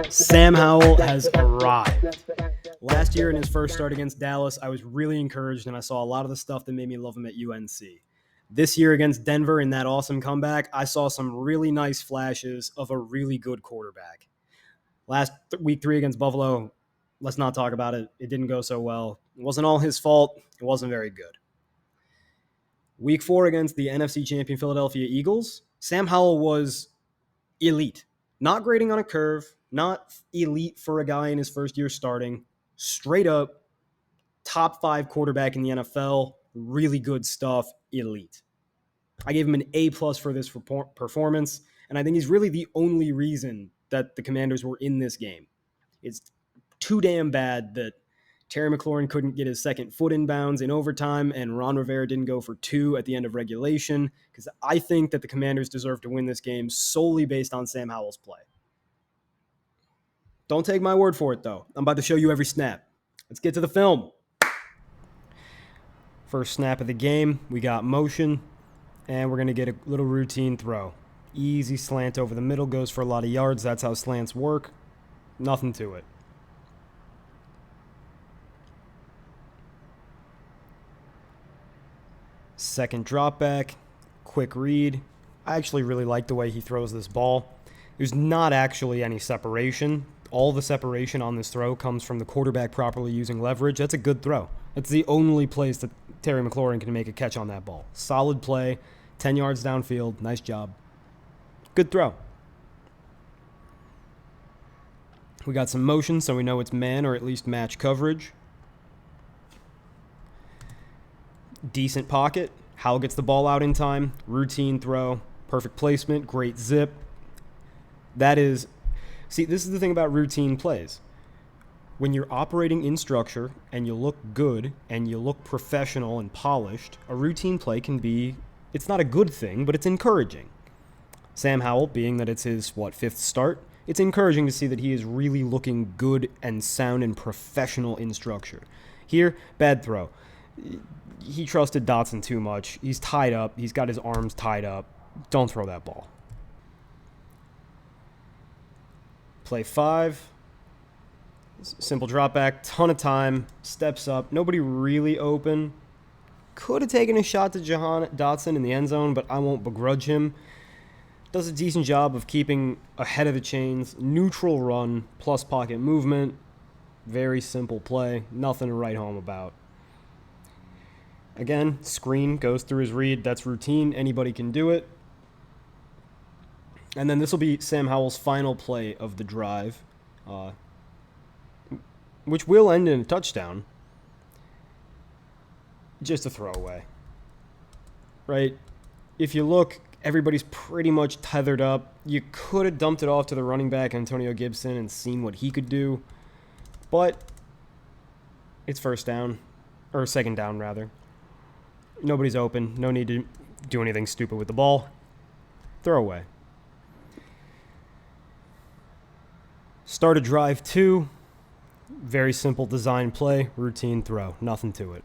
Sam Howell has arrived. Last year in his first start against Dallas, I was really encouraged and I saw a lot of the stuff that made me love him at UNC. This year against Denver in that awesome comeback, I saw some really nice flashes of a really good quarterback. Week 3 against Buffalo, let's not talk about it. It didn't go so well. It wasn't all his fault. It wasn't very good. Week 4 against the NFC champion Philadelphia Eagles, Sam Howell was elite. Not grading on a curve, not elite for a guy in his first year starting. Straight up, top 5 quarterback in the NFL. Really good stuff, elite. I gave him an A+ for this performance, and I think he's really the only reason that the Commanders were in this game. It's too damn bad that Terry McLaurin couldn't get his second foot in bounds in overtime, and Ron Rivera didn't go for 2 at the end of regulation, because I think that the Commanders deserve to win this game solely based on Sam Howell's play. Don't take my word for it, though. I'm about to show you every snap. Let's get to the film. First snap of the game, we got motion, and we're going to get a little routine throw. Easy slant over the middle, goes for a lot of yards. That's how slants work. Nothing to it. Second drop back, quick read. I actually really like the way he throws this ball. There's not actually any separation. All the separation on this throw comes from the quarterback properly using leverage. That's a good throw. That's the only place that Terry McLaurin can make a catch on that ball. Solid play, 10 yards downfield. Nice job. Good throw. We got some motion, so we know it's man or at least match coverage. Decent pocket. Howell gets the ball out in time. Routine throw. Perfect placement. Great zip. This is the thing about routine plays. When you're operating in structure and you look good and you look professional and polished, a routine play can be, it's not a good thing, but it's encouraging. Sam Howell, being that it's his, 5th start, it's encouraging to see that he is really looking good and sound and professional in structure. Here, bad throw. He trusted Dotson too much. He's tied up. He's got his arms tied up. Don't throw that ball. Play 5. Simple drop back. Ton of time. Steps up. Nobody really open. Could have taken a shot to Jahan Dotson in the end zone, but I won't begrudge him. Does a decent job of keeping ahead of the chains. Neutral run plus pocket movement. Very simple play. Nothing to write home about. Again, screen goes through his read. That's routine. Anybody can do it. And then this will be Sam Howell's final play of the drive, which will end in a touchdown. Just a throwaway. Right? If you look, everybody's pretty much tethered up. You could have dumped it off to the running back, Antonio Gibson, and seen what he could do. But it's first down, or second down, rather. Nobody's open. No need to do anything stupid with the ball. Throw away. Start a drive 2. Very simple design play. Routine throw. Nothing to it.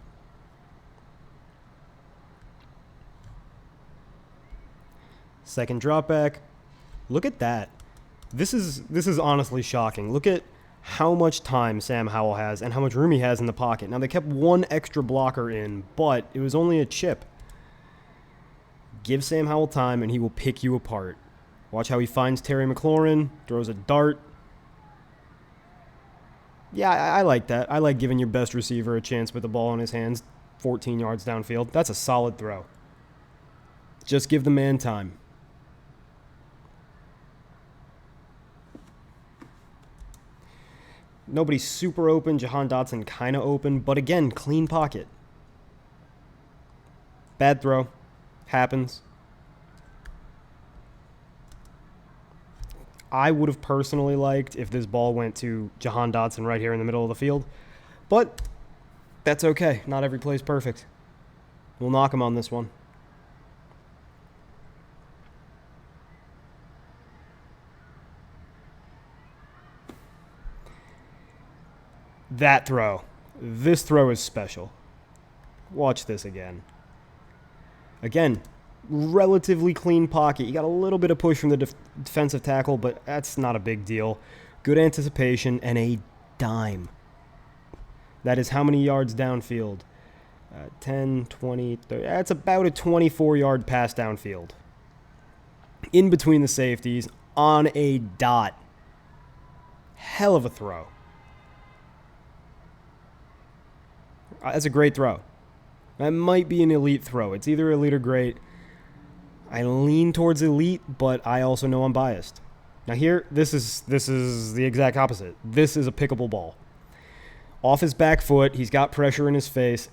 Second drop back. Look at that. This is honestly shocking. Look at how much time Sam Howell has and how much room he has in the pocket. Now, they kept one extra blocker in, but it was only a chip. Give Sam Howell time, and he will pick you apart. Watch how he finds Terry McLaurin, throws a dart. Yeah, I like that. I like giving your best receiver a chance with the ball in his hands, 14 yards downfield. That's a solid throw. Just give the man time. Nobody's super open. Jahan Dotson kind of open. But again, clean pocket. Bad throw. Happens. I would have personally liked if this ball went to Jahan Dotson right here in the middle of the field. But that's okay. Not every play is perfect. We'll knock him on this one. That throw. This throw is special. Watch this again. Again, Relatively clean pocket. You got a little bit of push from the defensive tackle, but that's not a big deal. Good anticipation and a dime. That is how many yards downfield? 10, 20, 30. That's about a 24-yard pass downfield. In between the safeties, on a dot. Hell of a throw. That's a great throw. That might be an elite throw. It's either elite or great. I lean towards elite, but I also know I'm biased. Now here, this is the exact opposite. This is a pickable ball. Off his back foot, he's got pressure in his face.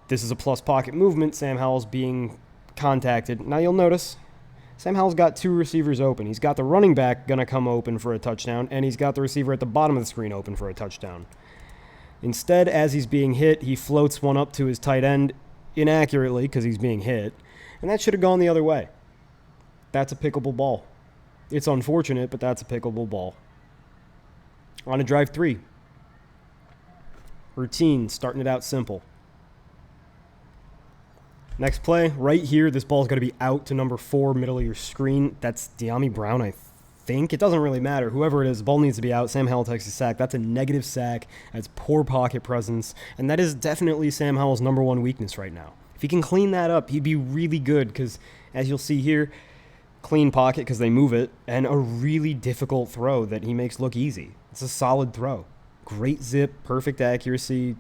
This is a plus pocket movement. Sam Howell's being contacted. Now you'll notice, Sam Howell's got two receivers open. He's got the running back going to come open for a touchdown, and he's got the receiver at the bottom of the screen open for a touchdown. Instead, as he's being hit, he floats one up to his tight end inaccurately because he's being hit, and that should have gone the other way. That's a pickable ball. It's unfortunate, but that's a pickable ball. On a drive 3. Routine, starting it out simple. Next play, right here, this ball's got to be out to number 4, middle of your screen. That's De'Ami Brown, I think. It doesn't really matter. Whoever it is, the ball needs to be out. Sam Howell takes a sack. That's a negative sack. That's poor pocket presence. And that is definitely Sam Howell's number one weakness right now. If he can clean that up, he'd be really good because, as you'll see here, clean pocket because they move it, and a really difficult throw that he makes look easy. It's a solid throw. Great zip, perfect accuracy.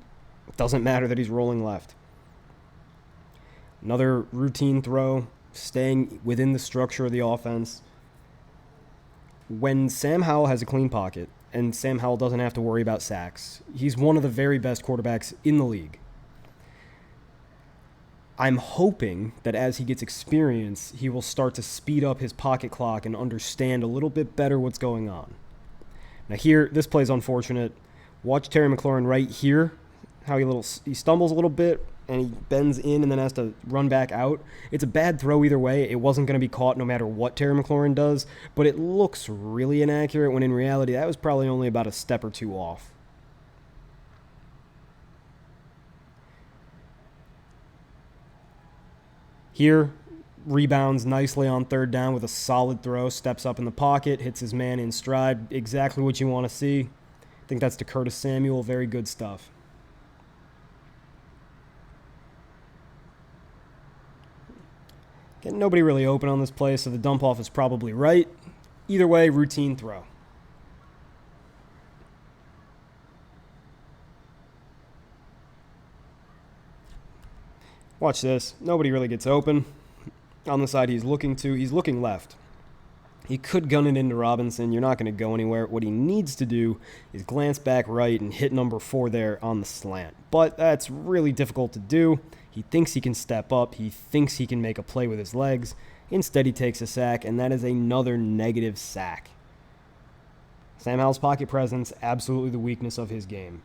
Doesn't matter that he's rolling left. Another routine throw, staying within the structure of the offense. When Sam Howell has a clean pocket, and Sam Howell doesn't have to worry about sacks, he's one of the very best quarterbacks in the league. I'm hoping that as he gets experience, he will start to speed up his pocket clock and understand a little bit better what's going on. Now here, this play's unfortunate. Watch Terry McLaurin right here, how he stumbles a little bit, and he bends in and then has to run back out. It's a bad throw either way. It wasn't going to be caught no matter what Terry McLaurin does, but it looks really inaccurate when in reality that was probably only about a step or two off. Here, rebounds nicely on third down with a solid throw, steps up in the pocket, hits his man in stride. Exactly what you want to see. I think that's to Curtis Samuel. Very good stuff. Again, nobody really open on this play, so the dump off is probably right. Either way, routine throw. Watch this. Nobody really gets open. On the side he's looking left. He could gun it into Robinson. You're not going to go anywhere. What he needs to do is glance back right and hit number 4 there on the slant. But that's really difficult to do. He thinks he can step up. He thinks he can make a play with his legs. Instead, he takes a sack, and that is another negative sack. Sam Howell's pocket presence, absolutely the weakness of his game.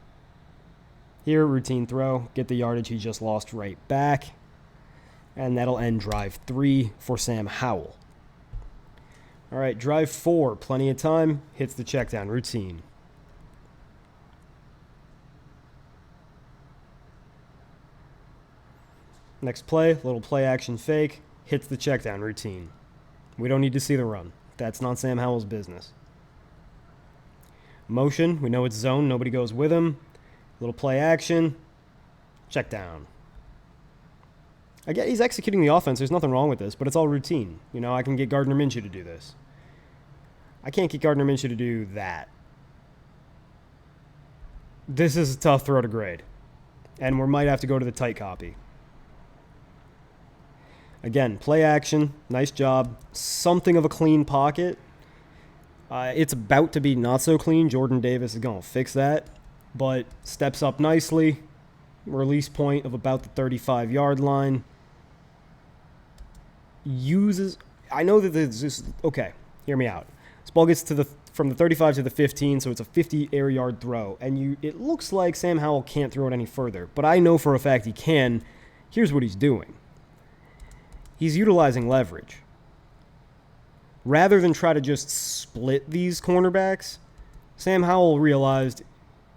Here, routine throw. Get the yardage he just lost right back. And that'll end drive 3 for Sam Howell. All right, drive 4, plenty of time. Hits the check down, routine. Next play, little play action fake. Hits the check down, routine. We don't need to see the run. That's not Sam Howell's business. Motion, we know it's zone. Nobody goes with him. Little play action. Check down. Again, he's executing the offense. There's nothing wrong with this, but it's all routine. You know, I can get Gardner Minshew to do this. I can't get Gardner Minshew to do that. This is a tough throw to grade. And we might have to go to the tight copy. Again, play action. Nice job. Something of a clean pocket. It's about to be not so clean. Jordan Davis is going to fix that. But steps up nicely. Release point of about the 35-yard line. I know that this is... Okay, hear me out. This ball gets from the 35 to the 15, so it's a 50-air yard throw. And it looks like Sam Howell can't throw it any further. But I know for a fact he can. Here's what he's doing. He's utilizing leverage. Rather than try to just split these cornerbacks, Sam Howell realized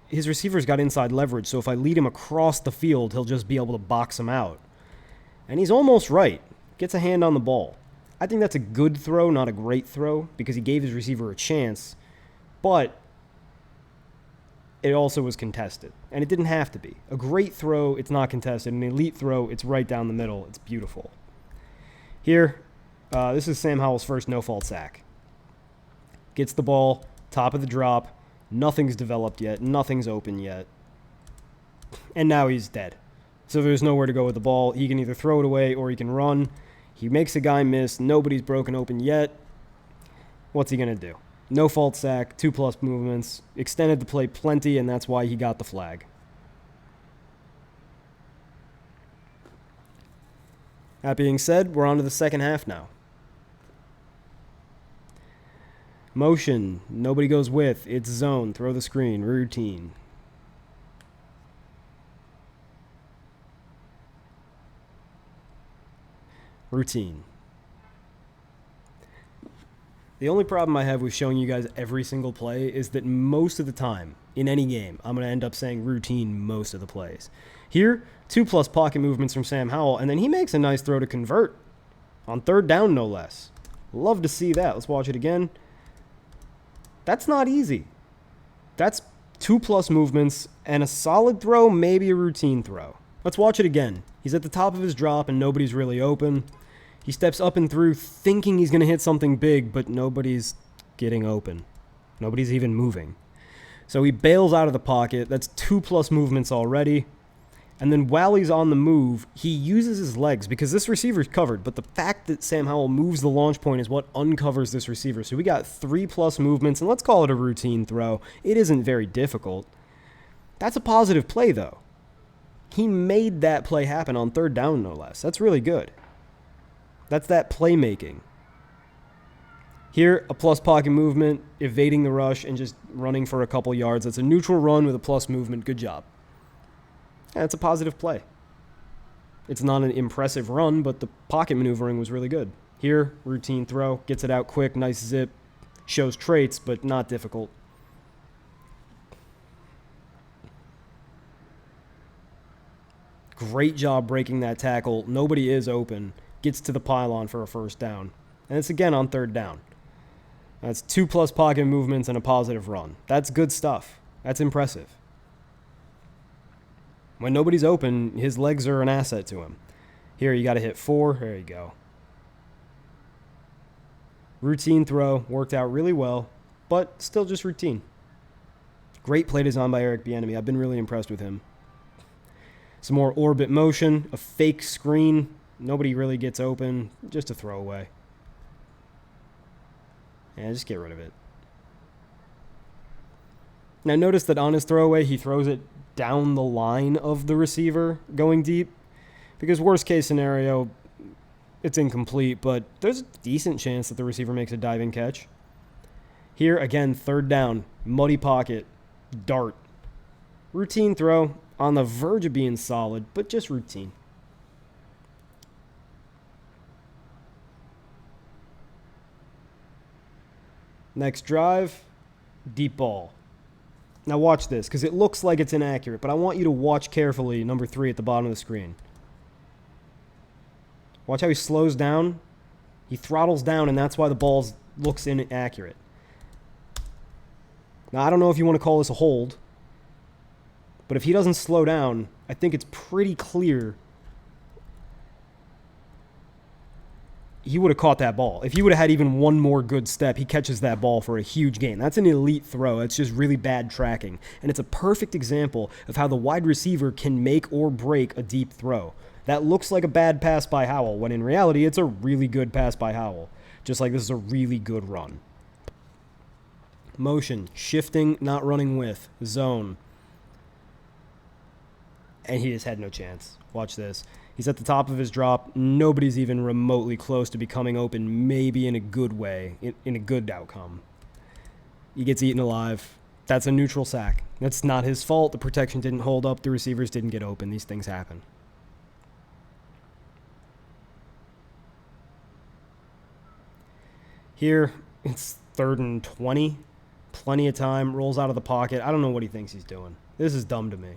his receiver's got inside leverage, so if I lead him across the field, he'll just be able to box him out. And he's almost right, gets a hand on the ball. I think that's a good throw, not a great throw, because he gave his receiver a chance, but it also was contested, and it didn't have to be. A great throw, it's not contested. An elite throw, it's right down the middle. It's beautiful. Here, this is Sam Howell's first no-fault sack. Gets the ball, top of the drop. Nothing's developed yet. Nothing's open yet. And now he's dead. So there's nowhere to go with the ball. He can either throw it away or he can run. He makes a guy miss. Nobody's broken open yet. What's he going to do? No fault sack, 2+ movements, extended the play plenty, and that's why he got the flag. That being said, we're on to the second half now. Motion, nobody goes with, it's zone, throw the screen, routine. Routine. The only problem I have with showing you guys every single play is that most of the time, in any game, I'm going to end up saying routine most of the plays. Here, 2+ pocket movements from Sam Howell, and then he makes a nice throw to convert. On third down, no less. Love to see that. Let's watch it again. That's not easy. That's 2+ movements and a solid throw, maybe a routine throw. Let's watch it again. He's at the top of his drop and nobody's really open. He steps up and through thinking he's going to hit something big, but nobody's getting open. Nobody's even moving. So he bails out of the pocket. That's 2+ movements already. And then while he's on the move, he uses his legs because this receiver's covered. But the fact that Sam Howell moves the launch point is what uncovers this receiver. So we got 3+ movements, and let's call it a routine throw. It isn't very difficult. That's a positive play, though. He made that play happen on third down, no less. That's really good. That's that playmaking. Here, a plus pocket movement, evading the rush, and just running for a couple yards. That's a neutral run with a plus movement. Good job. Yeah, it's a positive play. It's not an impressive run, but the pocket maneuvering was really good. Here, routine throw, gets it out quick, nice zip, shows traits, but not difficult. Great job breaking that tackle. Nobody is open. Gets to the pylon for a first down. And it's again on third down. That's 2+ pocket movements and a positive run. That's good stuff. That's impressive. When nobody's open, his legs are an asset to him. Here, you got to hit 4. There you go. Routine throw. Worked out really well, but still just routine. Great play design by Eric Bieniemy. I've been really impressed with him. Some more orbit motion, a fake screen. Nobody really gets open. Just a throwaway. Yeah, just get rid of it. Now notice that on his throwaway, he throws it down the line of the receiver going deep. Because worst case scenario, it's incomplete, but there's a decent chance that the receiver makes a diving catch. Here, again, third down, muddy pocket, dart. Routine throw, on the verge of being solid, but just routine. Next drive, deep ball. Now watch this, because it looks like it's inaccurate, but I want you to watch carefully number 3 at the bottom of the screen. Watch how he slows down. He throttles down, and that's why the ball looks inaccurate. Now, I don't know if you want to call this a hold, but if he doesn't slow down, I think it's pretty clear he would have caught that ball. If he would have had even one more good step, he catches that ball for a huge gain. That's an elite throw. It's just really bad tracking. And it's a perfect example of how the wide receiver can make or break a deep throw. That looks like a bad pass by Howell, when in reality, it's a really good pass by Howell. Just like this is a really good run. Motion, shifting, not running with, zone. And he just had no chance. Watch this. He's at the top of his drop. Nobody's even remotely close to becoming open, maybe in a good way, in a good outcome. He gets eaten alive. That's a neutral sack. That's not his fault. The protection didn't hold up. The receivers didn't get open. These things happen. Here, it's 3rd and 20. Plenty of time. Rolls out of the pocket. I don't know what he thinks he's doing. This is dumb to me.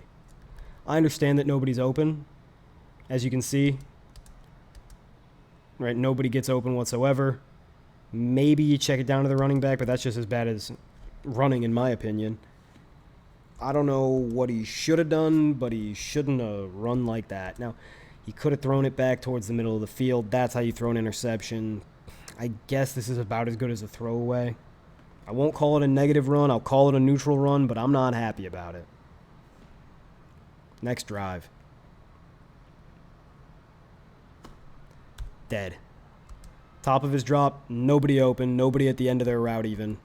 I understand that nobody's open. As you can see, right? Nobody gets open whatsoever. Maybe you check it down to the running back, but that's just as bad as running, in my opinion. I don't know what he should have done, but he shouldn't have run like that. Now, he could have thrown it back towards the middle of the field. That's how you throw an interception. I guess this is about as good as a throwaway. I won't call it a negative run. I'll call it a neutral run, but I'm not happy about it. Next drive. Dead. Top of his drop, nobody open, nobody at the end of their route even.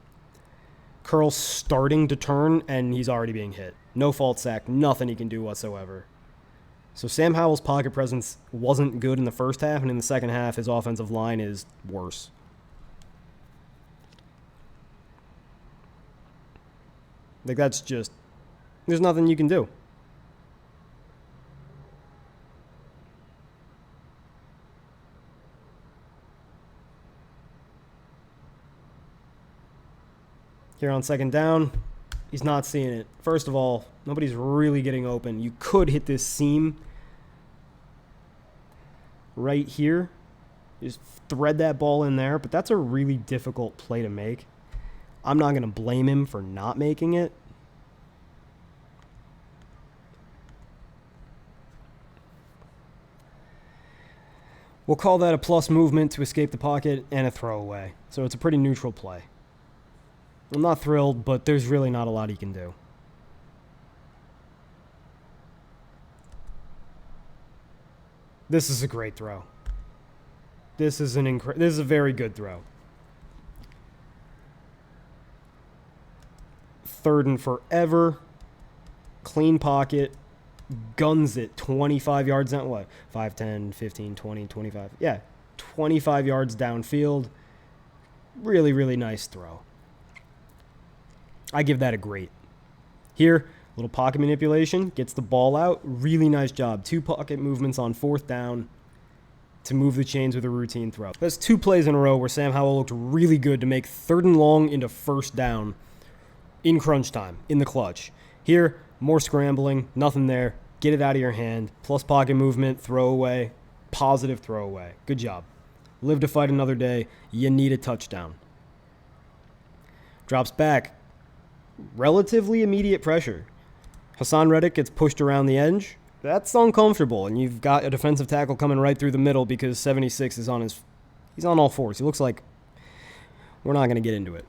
Curl starting to turn, and he's already being hit. No fault sack, nothing he can do whatsoever. So Sam Howell's pocket presence wasn't good in the first half, and in the second half, his offensive line is worse. Like, that's just, there's nothing you can do. Here on second down, he's not seeing it. First of all, nobody's really getting open. You could hit this seam right here. Just thread that ball in there, but that's a really difficult play to make. I'm not going to blame him for not making it. We'll call that a plus movement to escape the pocket and a throwaway. So it's a pretty neutral play. I'm not thrilled, but there's really not a lot he can do. This is a great throw. This is a very good throw. Third and forever. Clean pocket. Guns it 25 yards down. What? 5, 10, 15, 20, 25. Yeah, 25 yards downfield. Really, really nice throw. I give that a great. Here, a little pocket manipulation, gets the ball out. Really nice job. 2 pocket movements on fourth down to move the chains with a routine throw. That's 2 plays in a row where Sam Howell looked really good to make third and long into first down in crunch time, in the clutch. Here, more scrambling, nothing there. Get it out of your hand. Plus pocket movement, throwaway, positive throwaway. Good job. Live to fight another day. You need a touchdown. Drops back. Relatively immediate pressure. Hassan Reddick gets pushed around the edge. That's uncomfortable, and you've got a defensive tackle coming right through the middle because 76 is he's on all fours. He looks like we're not going to get into it.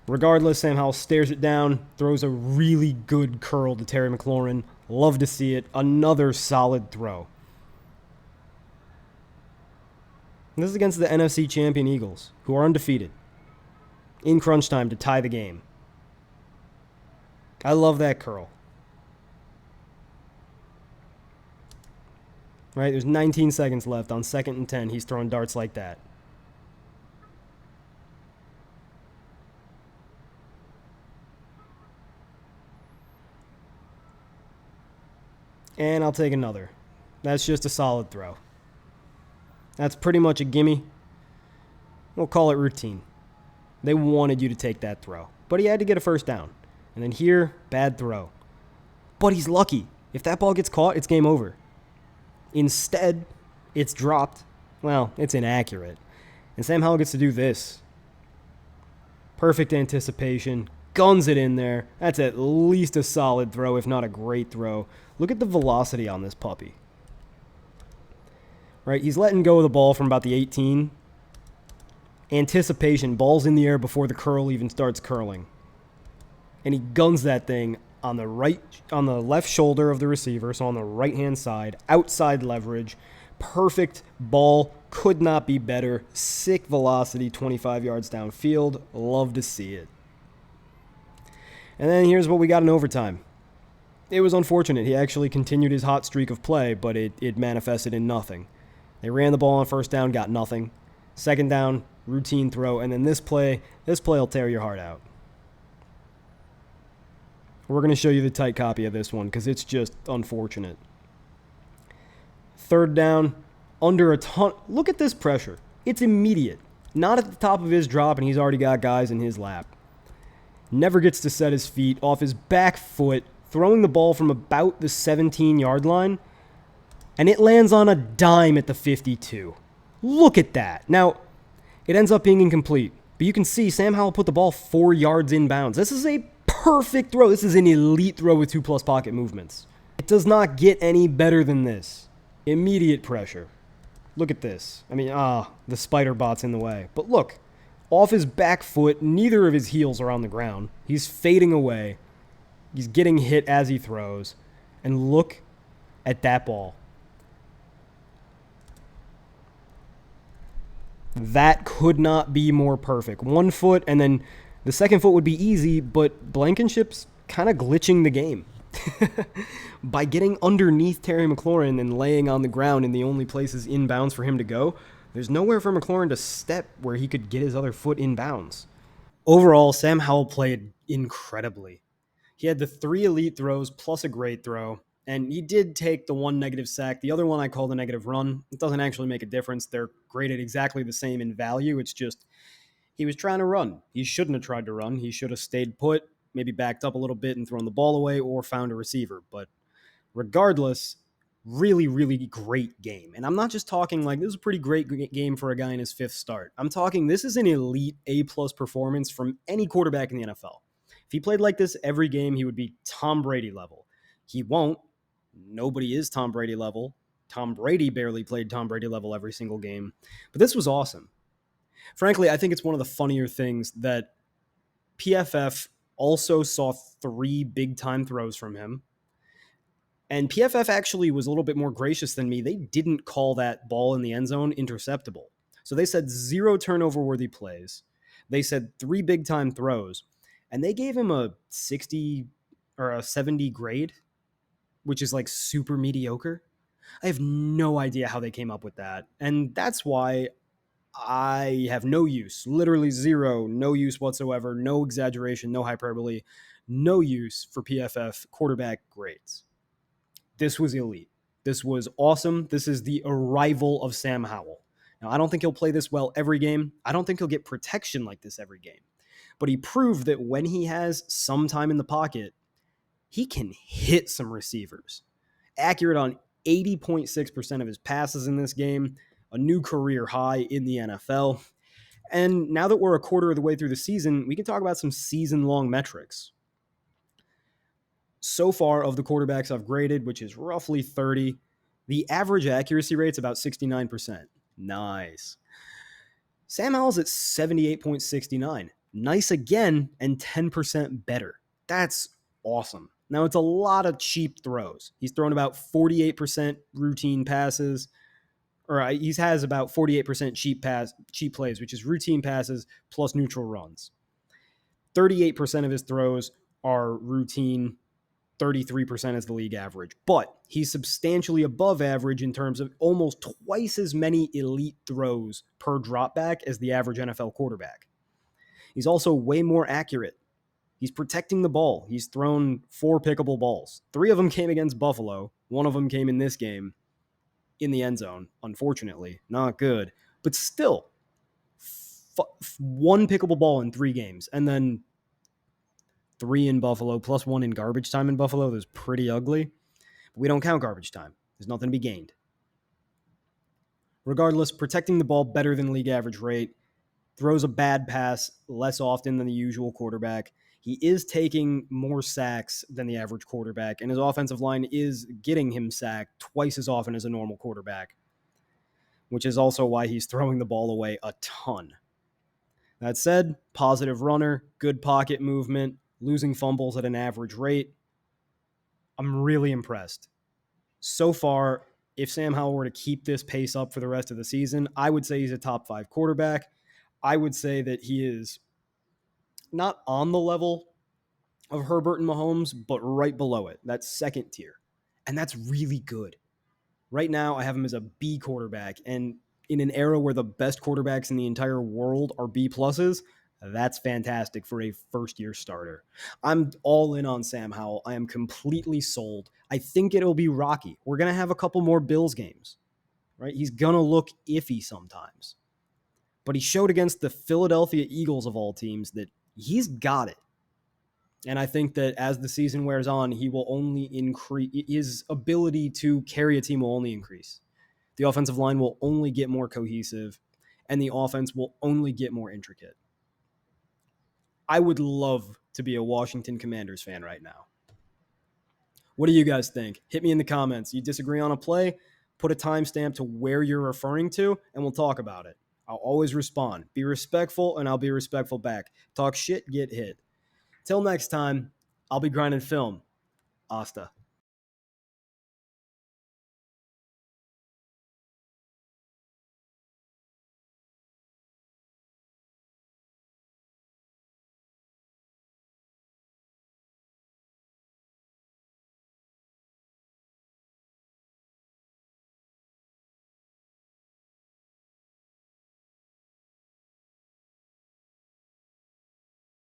Regardless, Sam Howell stares it down, throws a really good curl to Terry McLaurin. Love to see it. Another solid throw. And this is against the NFC champion Eagles, who are undefeated, in crunch time to tie the game. I love that curl. Right, there's 19 seconds left on 2nd and 10. He's throwing darts like that. And I'll take another. That's just a solid throw. That's pretty much a gimme. We'll call it routine. They wanted you to take that throw. But he had to get a first down. And then here, bad throw. But he's lucky. If that ball gets caught, it's game over. Instead, it's dropped. Well, it's inaccurate. And Sam Howell gets to do this. Perfect anticipation. Guns it in there. That's at least a solid throw, if not a great throw. Look at the velocity on this puppy. Right, he's letting go of the ball from about the 18. Anticipation, ball's in the air before the curl even starts curling. And he guns that thing on the left shoulder of the receiver, so on the right-hand side, outside leverage. Perfect ball, could not be better. Sick velocity, 25 yards downfield. Love to see it. And then here's what we got in overtime. It was unfortunate. He actually continued his hot streak of play, but it manifested in nothing. They ran the ball on first down, got nothing. Second down, routine throw, and then this play will tear your heart out. We're going to show you the tight copy of this one because it's just unfortunate. Third down, under a ton. Look at this pressure. It's immediate. Not at the top of his drop, and he's already got guys in his lap. Never gets to set his feet off his back foot, throwing the ball from about the 17-yard line, and it lands on a dime at the 52. Look at that. Now, it ends up being incomplete, but you can see Sam Howell put the ball 4 yards inbounds. This is a perfect throw. This is an elite throw with 2+ pocket movements. It does not get any better than this. Immediate pressure. Look at this. I mean, the spider bot's in the way. But look, off his back foot, neither of his heels are on the ground. He's fading away. He's getting hit as he throws. And look at that ball. That could not be more perfect. 1 foot, and then the second foot would be easy, but Blankenship's kind of glitching the game. By getting underneath Terry McLaurin and laying on the ground in the only places inbounds for him to go, there's nowhere for McLaurin to step where he could get his other foot inbounds. Overall, Sam Howell played incredibly. He had the 3 elite throws plus a great throw, and he did take the 1 negative sack. The other one I call the negative run. It doesn't actually make a difference. They're graded exactly the same in value. It's just he was trying to run. He shouldn't have tried to run. He should have stayed put, maybe backed up a little bit and thrown the ball away or found a receiver. But regardless, really, really great game. And I'm not just talking like this is a pretty great game for a guy in his 5th start. I'm talking this is an elite A+ performance from any quarterback in the NFL. If he played like this every game, he would be Tom Brady level. He won't. Nobody is Tom Brady level. Tom Brady barely played Tom Brady level every single game. But this was awesome. Frankly, I think it's one of the funnier things that PFF also saw 3 big-time throws from him. And PFF actually was a little bit more gracious than me. They didn't call that ball in the end zone interceptable. So they said 0 turnover-worthy plays. They said 3 big-time throws. And they gave him a 60 or a 70 grade, which is like super mediocre. I have no idea how they came up with that. And that's why I have no use, literally 0, no use whatsoever, no exaggeration, no hyperbole, no use for PFF quarterback grades. This was elite. This was awesome. This is the arrival of Sam Howell. Now, I don't think he'll play this well every game. I don't think he'll get protection like this every game. But he proved that when he has some time in the pocket, he can hit some receivers. Accurate on 80.6% of his passes in this game, a new career high in the NFL. And now that we're a quarter of the way through the season, we can talk about some season-long metrics. So far, of the quarterbacks I've graded, which is roughly 30, the average accuracy rate's about 69%. Nice. Sam Howell's at 78.69. Nice again, and 10% better. That's awesome. Now, it's a lot of cheap throws. He's thrown about 48% routine passes, or he has about 48% cheap plays, which is routine passes plus neutral runs. 38% of his throws are routine, 33% is the league average. But he's substantially above average in terms of almost twice as many elite throws per dropback as the average NFL quarterback. He's also way more accurate. He's protecting the ball. He's thrown 4 pickable balls. 3 of them came against Buffalo. 1 of them came in this game in the end zone, unfortunately. Not good. But still, 1 pickable ball in 3 games. And then 3 in Buffalo, plus 1 in garbage time in Buffalo. That was pretty ugly. But we don't count garbage time. There's nothing to be gained. Regardless, protecting the ball better than league average rate. Throws a bad pass less often than the usual quarterback. He is taking more sacks than the average quarterback, and his offensive line is getting him sacked twice as often as a normal quarterback, which is also why he's throwing the ball away a ton. That said, positive runner, good pocket movement, losing fumbles at an average rate. I'm really impressed. So far, if Sam Howell were to keep this pace up for the rest of the season, I would say he's a top 5 quarterback. I would say that he is not on the level of Herbert and Mahomes, but right below it. That's second tier. And that's really good. Right now, I have him as a B quarterback. And in an era where the best quarterbacks in the entire world are B pluses, that's fantastic for a first-year starter. I'm all in on Sam Howell. I am completely sold. I think it'll be rocky. We're going to have a couple more Bills games, right? He's going to look iffy sometimes. But he showed against the Philadelphia Eagles of all teams that he's got it. And I think that as the season wears on, he will only increase, his ability to carry a team will only increase. the offensive line will only get more cohesive, and the offense will only get more intricate. I would love to be a Washington Commanders fan right now. What do you guys think? Hit me in the comments. You disagree on a play? Put a timestamp to where you're referring to, and we'll talk about it. I'll always respond. Be respectful, and I'll be respectful back. Talk shit, get hit. Till next time, I'll be grinding film. Hasta.